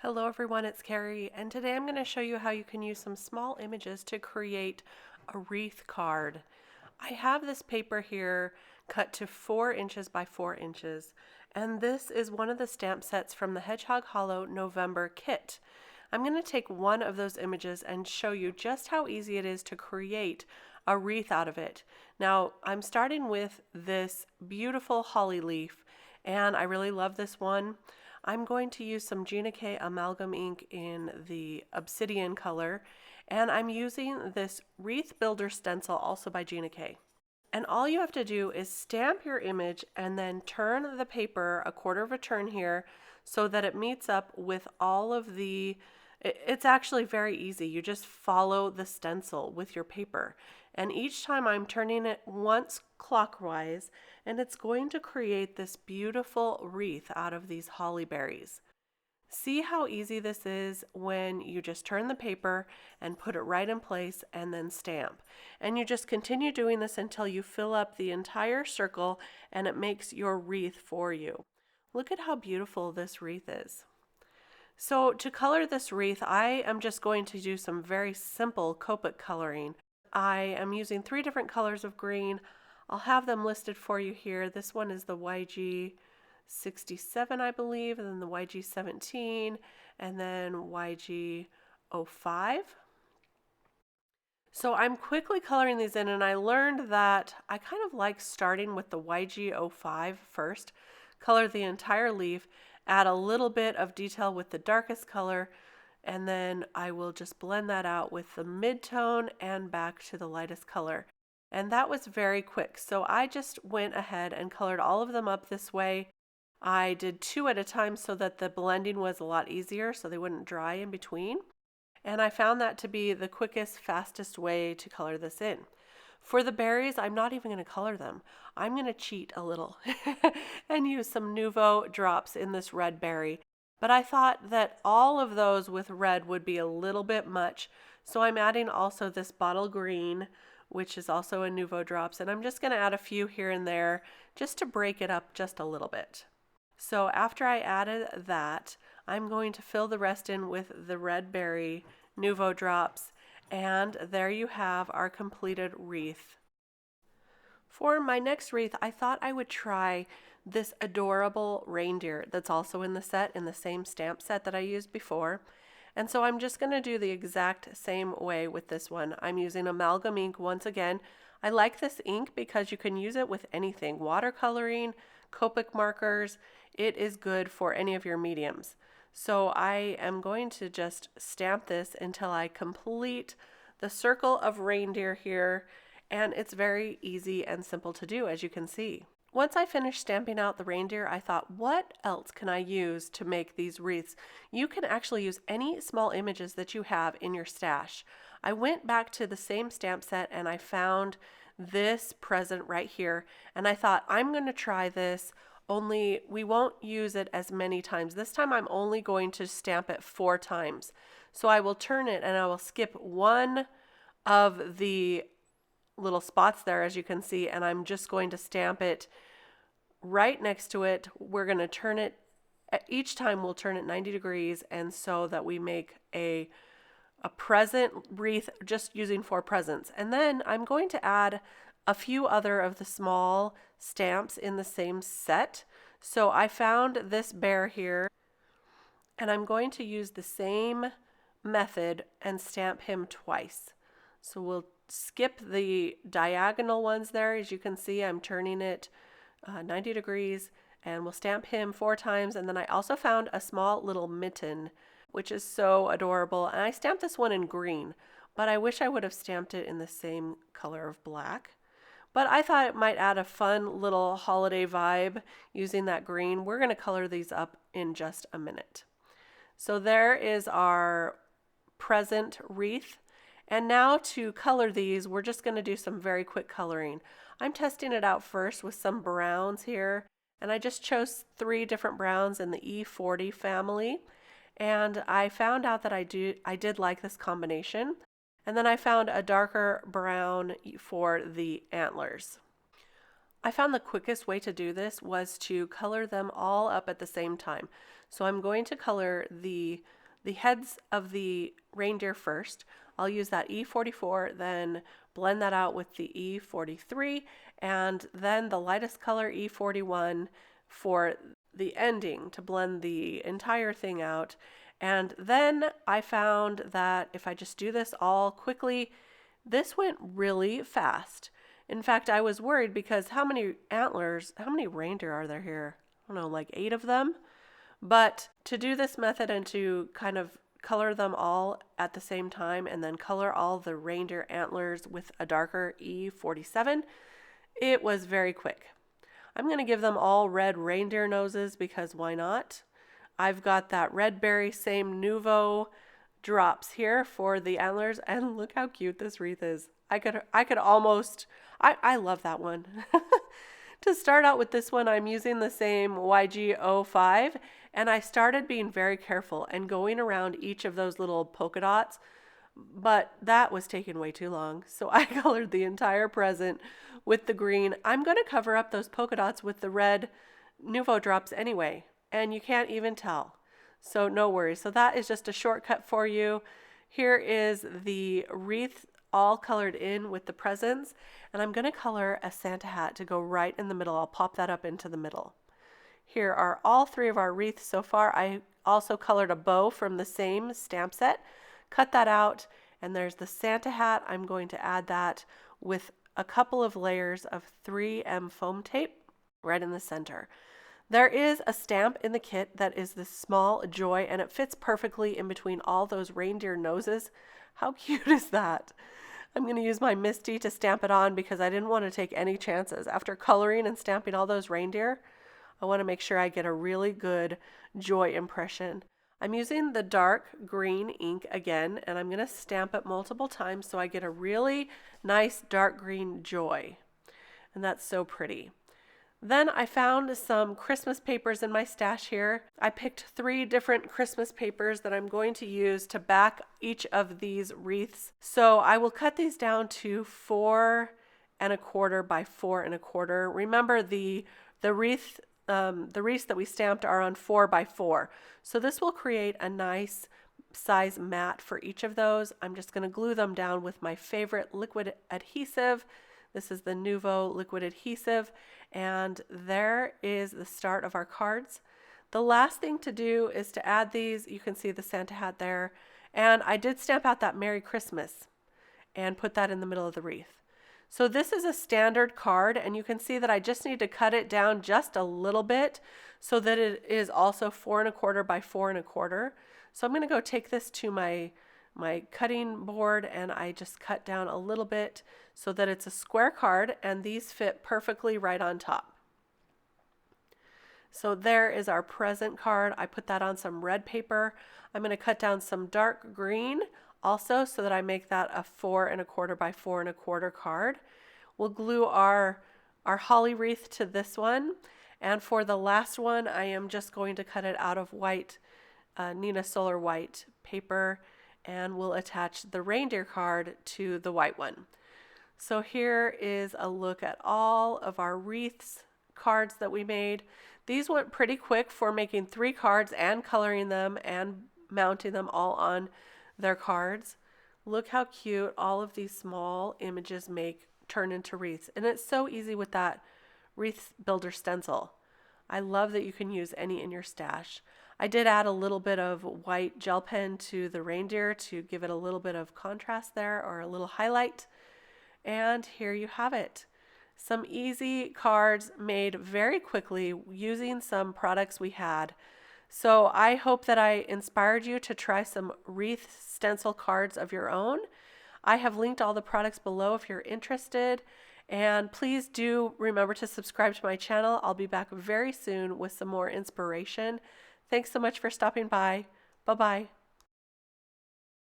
Hello everyone, it's Kari, and today I'm going to show you how you can use some small images to create a wreath card. I have this paper here cut to 4 inches by 4 inches, and this is one of the stamp sets from the Hedgehog Hollow November kit. I'm going to take one of those images and show you just how easy it is to create a wreath out of it. Now, I'm starting with this beautiful holly leaf, and I really love this one. I'm going to use some Gina Amalgam ink in the Obsidian color, and I'm using this Wreath Builder stencil also by Gina. And all you have to do is stamp your image and then turn the paper a quarter of a turn here so that it meets up with all of the, it's actually very easy. You just follow the stencil with your paper. And each time I'm turning it once clockwise, and it's going to create this beautiful wreath out of these holly berries. See how easy this is when you just turn the paper and put it right in place and then stamp. And you just continue doing this until you fill up the entire circle and it makes your wreath for you. Look at how beautiful this wreath is. So to color this wreath, I am just going to do some very simple Copic coloring. I am using 3 different colors of green. I'll have them listed for you here. This one is the YG 67, I believe, and then the YG 17, and then YG 05. So I'm quickly coloring these in, and I learned that I kind of like starting with the YG 05 first, color the entire leaf, add a little bit of detail with the darkest color, and then I will just blend that out with the mid-tone and back to the lightest color. And that was very quick. So I just went ahead and colored all of them up this way. I did 2 at a time so that the blending was a lot easier so they wouldn't dry in between. And I found that to be the quickest, fastest way to color this in. For the berries, I'm not even going to color them. I'm going to cheat a little and use some Nuvo drops in this red berry. But I thought that all of those with red would be a little bit much. So I'm adding also this bottle green, which is also a Nuvo drops. And I'm just going to add a few here and there just to break it up just a little bit. So after I added that, I'm going to fill the rest in with the red berry Nuvo drops. And there you have our completed wreath. For my next wreath, I thought I would try this adorable reindeer that's also in the set, in the same stamp set that I used before. And so I'm just going to do the exact same way with this one. I'm using Amalgam ink once again. I like this ink because you can use it with anything, watercoloring, Copic markers. It is good for any of your mediums. So I am going to just stamp this until I complete the circle of reindeer here, and it's very easy and simple to do, as you can see. Once I finished stamping out the reindeer, I thought, what else can I use to make these wreaths? You can actually use any small images that you have in your stash. I went back to the same stamp set and I found this present right here, and I thought, I'm going to try this, only we won't use it as many times. This time I'm only going to stamp it 4 times. So I will turn it and I will skip one of the little spots there, as you can see, and I'm just going to stamp it right next to it. We're going to turn it, each time we'll turn it 90 degrees, and so that we make a present wreath just using 4 presents. And then I'm going to add a few other of the small stamps in the same set. So I found this bear here, and I'm going to use the same method and stamp him twice. So we'll skip the diagonal ones there. As you can see, I'm turning it 90 degrees, and we'll stamp him 4 times. And then I also found a small little mitten, which is so adorable. And I stamped this one in green, but I wish I would have stamped it in the same color of black. But I thought it might add a fun little holiday vibe using that green. We're going to color these up in just a minute. So there is our present wreath. And now to color these, we're just going to do some very quick coloring. I'm testing it out first with some browns here. And I just chose 3 different browns in the E40 family. And I found out that I did like this combination. And then I found a darker brown for the antlers. I found the quickest way to do this was to color them all up at the same time. So I'm going to color the heads of the reindeer first. I'll use that E44, then blend that out with the E43, and then the lightest color E41 for the ending to blend the entire thing out. And then I found that if I just do this all quickly, this went really fast. In fact, I was worried because how many reindeer are there here? I don't know, like 8 of them. But to do this method and to kind of color them all at the same time and then color all the reindeer antlers with a darker E47, it was very quick. I'm going to give them all red reindeer noses because why not? I've got that red berry, same Nuvo drops here for the antlers, and look how cute this wreath is. I could almost, I love that one. To start out with this one, I'm using the same YG05, and I started being very careful and going around each of those little polka dots, but that was taking way too long. So I colored the entire present with the green. I'm going to cover up those polka dots with the red Nuvo drops anyway, and you can't even tell. So no worries. So that is just a shortcut for you. Here is the wreath all colored in with the presents, and I'm going to color a Santa hat to go right in the middle. I'll pop that up into the middle. Here are all 3 of our wreaths so far. I also colored a bow from the same stamp set, cut that out, and there's the Santa hat. I'm going to add that with a couple of layers of 3M foam tape right in the center. There is a stamp in the kit that is this small joy, and it fits perfectly in between all those reindeer noses. How cute is that? I'm going to use my Misty to stamp it on because I didn't want to take any chances. After coloring and stamping all those reindeer, I want to make sure I get a really good joy impression. I'm using the dark green ink again, and I'm going to stamp it multiple times so I get a really nice dark green joy. And that's so pretty. Then I found some Christmas papers in my stash here. I picked 3 different Christmas papers that I'm going to use to back each of these wreaths. So I will cut these down to 4¼ by 4¼ Remember the wreaths that we stamped are on 4×4. So this will create a nice size mat for each of those. I'm just going to glue them down with my favorite liquid adhesive. This is the Nuvo liquid adhesive, and there is the start of our cards. The last thing to do is to add these. You can see the Santa hat there, and I did stamp out that Merry Christmas and put that in the middle of the wreath. So this is a standard card, and you can see that I just need to cut it down just a little bit so that it is also 4¼ by 4¼ So I'm going to go take this to my cutting board, and I just cut down a little bit so that it's a square card, and these fit perfectly right on top. So there is our present card. I put that on some red paper. I'm going to cut down some dark green also so that I make that a 4¼ by 4¼ card. We'll glue our holly wreath to this one, and for the last one I am just going to cut it out of white Nina Solar white paper, and we'll attach the reindeer card to the white one. So here is a look at all of our wreaths cards that we made. These went pretty quick for making 3 cards and coloring them and mounting them all on their cards. Look how cute all of these small images turn into wreaths. And it's so easy with that wreath builder stencil. I love that you can use any in your stash. I did add a little bit of white gel pen to the reindeer to give it a little bit of contrast there, or a little highlight. And here you have it. Some easy cards made very quickly using some products we had. So I hope that I inspired you to try some wreath stencil cards of your own. I have linked all the products below if you're interested. And please do remember to subscribe to my channel. I'll be back very soon with some more inspiration. Thanks so much for stopping by. Bye-bye.